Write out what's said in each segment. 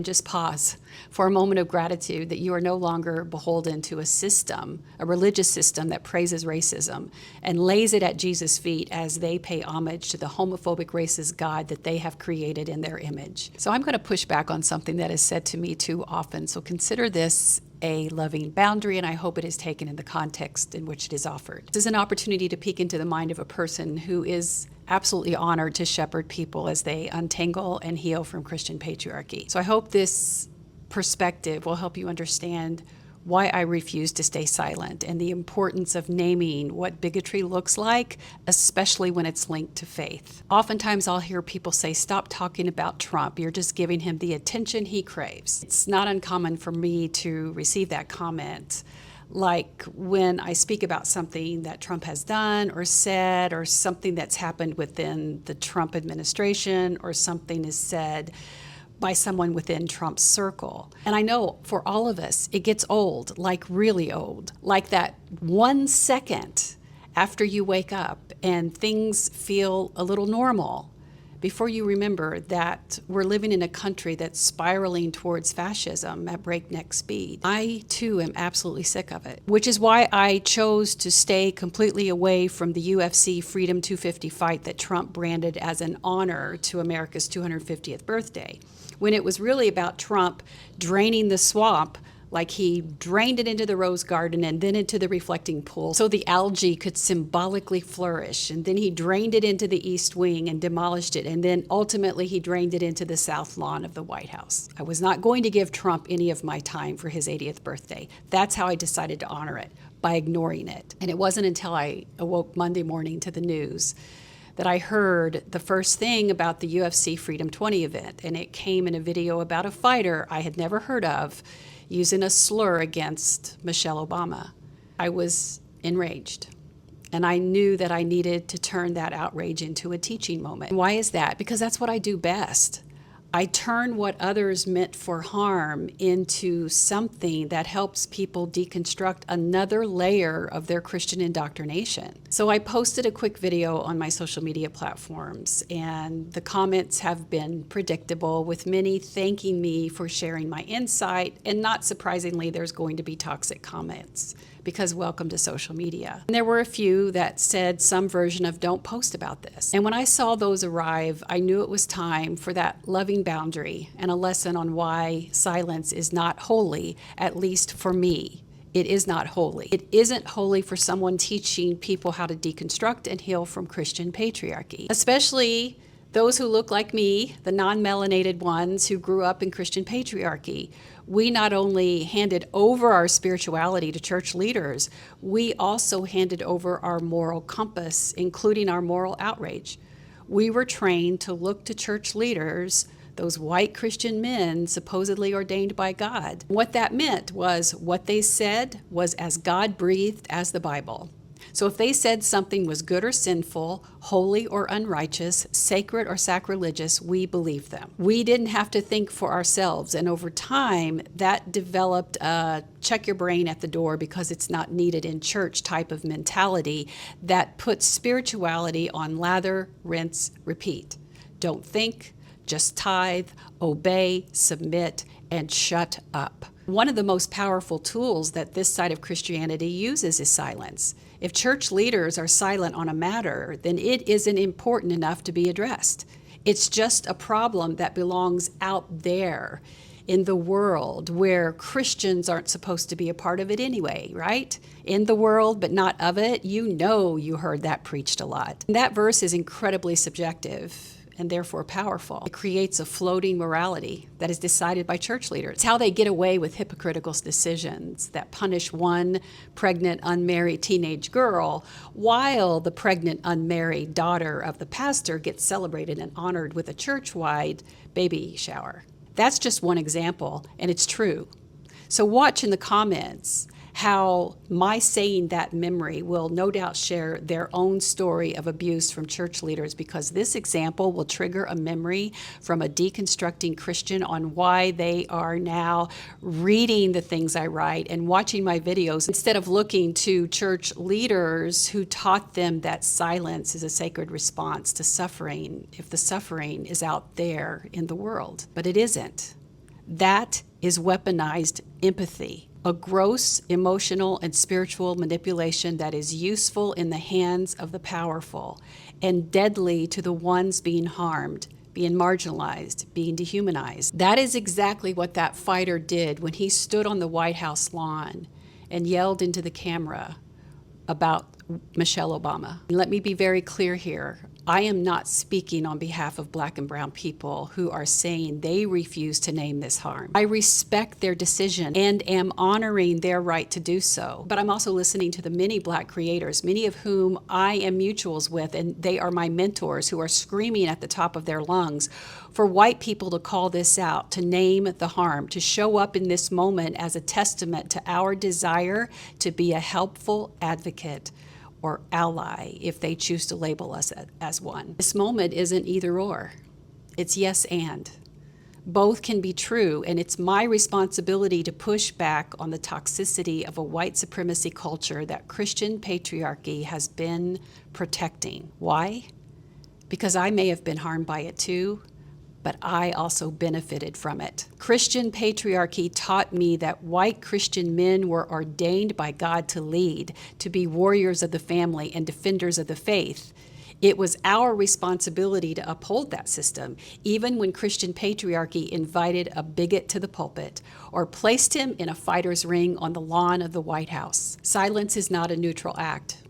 Just pause for a moment of gratitude that you are no longer beholden to a system, a religious system that praises racism and lays it at Jesus' feet as they pay homage to the homophobic racist God that they have created in their image. So I'm going to push back on something that is said to me too often. So consider this a loving boundary, and I hope it is taken in the context in which it is offered. This is an opportunity to peek into the mind of a person who is absolutely honored to shepherd people as they untangle and heal from Christian patriarchy. So I hope this perspective will help you understand why I refuse to stay silent and the importance of naming what bigotry looks like, especially when it's linked to faith. Oftentimes I'll hear people say, stop talking about Trump, you're just giving him the attention he craves. It's not uncommon for me to receive that comment, like when I speak about something that Trump has done or said, or something that's happened within the Trump administration, or something is said by someone within Trump's circle. And I know for all of us, it gets old, like really old, like that 1 second after you wake up and things feel a little normal, before you remember that we're living in a country that's spiraling towards fascism at breakneck speed. I too am absolutely sick of it, which is why I chose to stay completely away from the UFC Freedom 250 fight that Trump branded as an honor to America's 250th birthday, when it was really about Trump draining the swamp, like he drained it into the rose garden and then into the reflecting pool so the algae could symbolically flourish. And then he drained it into the east wing and demolished it. And then ultimately he drained it into the south lawn of the White House. I was not going to give Trump any of my time for his 80th birthday. That's how I decided to honor it, by ignoring it. And it wasn't until I awoke Monday morning to the news that I heard the first thing about the UFC Freedom 20 event. And it came in a video about a fighter I had never heard of using a slur against Michelle Obama. I was enraged, and I knew that I needed to turn that outrage into a teaching moment. And why is that? Because that's what I do best. I turn what others meant for harm into something that helps people deconstruct another layer of their Christian indoctrination. So I posted a quick video on my social media platforms, and the comments have been predictable, with many thanking me for sharing my insight, and not surprisingly, there's going to be toxic comments, because welcome to social media. And there were a few that said some version of don't post about this. And when I saw those arrive, I knew it was time for that loving boundary and a lesson on why silence is not holy, at least for me. It is not holy. It isn't holy for someone teaching people how to deconstruct and heal from Christian patriarchy, especially those who look like me, the non-melanated ones who grew up in Christian patriarchy. We not only handed over our spirituality to church leaders, we also handed over our moral compass, including our moral outrage. We were trained to look to church leaders, those white Christian men supposedly ordained by God. What that meant was what they said was as God-breathed as the Bible. So if they said something was good or sinful, holy or unrighteous, sacred or sacrilegious, we believed them. We didn't have to think for ourselves. And over time, that developed a check your brain at the door because it's not needed in church type of mentality that puts spirituality on lather, rinse, repeat. Don't think, just tithe, obey, submit, and shut up. One of the most powerful tools that this side of Christianity uses is silence. If church leaders are silent on a matter, then it isn't important enough to be addressed. It's just a problem that belongs out there in the world where Christians aren't supposed to be a part of it anyway, right? In the world, but not of it. You know you heard that preached a lot. And that verse is incredibly subjective and therefore powerful. It creates a floating morality that is decided by church leaders. It's how they get away with hypocritical decisions that punish one pregnant, unmarried teenage girl while the pregnant, unmarried daughter of the pastor gets celebrated and honored with a church-wide baby shower. That's just one example, and it's true. So watch in the comments how my saying that memory will no doubt share their own story of abuse from church leaders, because this example will trigger a memory from a deconstructing Christian on why they are now reading the things I write and watching my videos instead of looking to church leaders who taught them that silence is a sacred response to suffering if the suffering is out there in the world. But it isn't. That is weaponized empathy, a gross emotional and spiritual manipulation that is useful in the hands of the powerful and deadly to the ones being harmed, being marginalized, being dehumanized. That is exactly what that fighter did when he stood on the White House lawn and yelled into the camera about Michelle Obama. Let me be very clear here. I am not speaking on behalf of Black and brown people who are saying they refuse to name this harm. I respect their decision and am honoring their right to do so. But I'm also listening to the many Black creators, many of whom I am mutuals with, and they are my mentors, who are screaming at the top of their lungs for white people to call this out, to name the harm, to show up in this moment as a testament to our desire to be a helpful advocate or ally, if they choose to label us as one. This moment isn't either or, it's yes and. Both can be true, and it's my responsibility to push back on the toxicity of a white supremacy culture that Christian patriarchy has been protecting. Why? Because I may have been harmed by it too, but I also benefited from it. Christian patriarchy taught me that white Christian men were ordained by God to lead, to be warriors of the family and defenders of the faith. It was our responsibility to uphold that system, even when Christian patriarchy invited a bigot to the pulpit or placed him in a fighter's ring on the lawn of the White House. Silence is not a neutral act.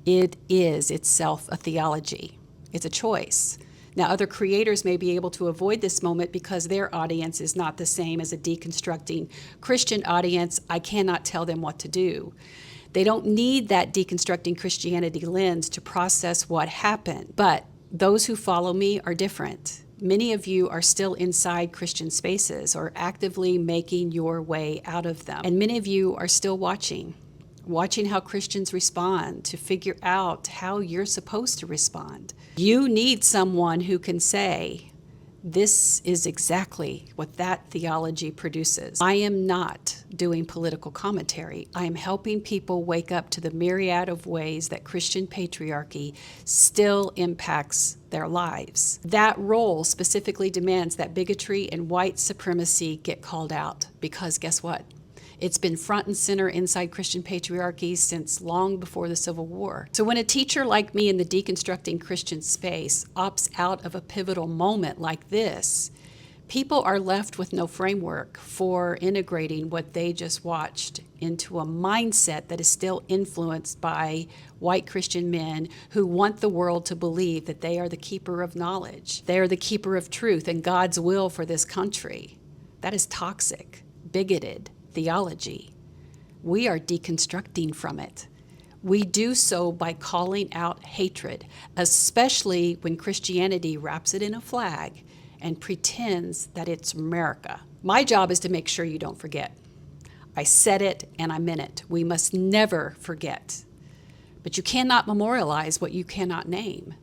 It is itself a theology. It's a choice. Now, other creators may be able to avoid this moment because their audience is not the same as a deconstructing Christian audience. I cannot tell them what to do. They don't need that deconstructing Christianity lens to process what happened. But those who follow me are different. Many of you are still inside Christian spaces or actively making your way out of them. And many of you are still watching how Christians respond to figure out how you're supposed to respond. You need someone who can say, this is exactly what that theology produces. I am not doing political commentary. I am helping people wake up to the myriad of ways that Christian patriarchy still impacts their lives. That role specifically demands that bigotry and white supremacy get called out, because guess what? It's been front and center inside Christian patriarchy since long before the Civil War. So when a teacher like me in the deconstructing Christian space opts out of a pivotal moment like this, people are left with no framework for integrating what they just watched into a mindset that is still influenced by white Christian men who want the world to believe that they are the keeper of knowledge. They are the keeper of truth and God's will for this country. That is toxic, bigoted theology. We are deconstructing from it. We do so by calling out hatred, especially when Christianity wraps it in a flag and pretends that it's America. My job is to make sure you don't forget. I said it and I meant it. We must never forget. But you cannot memorialize what you cannot name.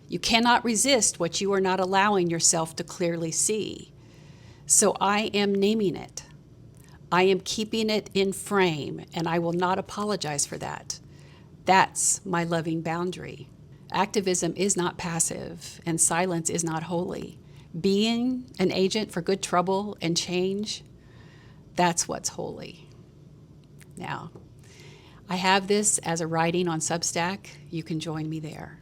You cannot resist what you are not allowing yourself to clearly see. So I am naming it. I am keeping it in frame, and I will not apologize for that. That's my loving boundary. Activism is not passive, and silence is not holy. Being an agent for good trouble and change, that's what's holy. Now, I have this as a writing on Substack. You can join me there.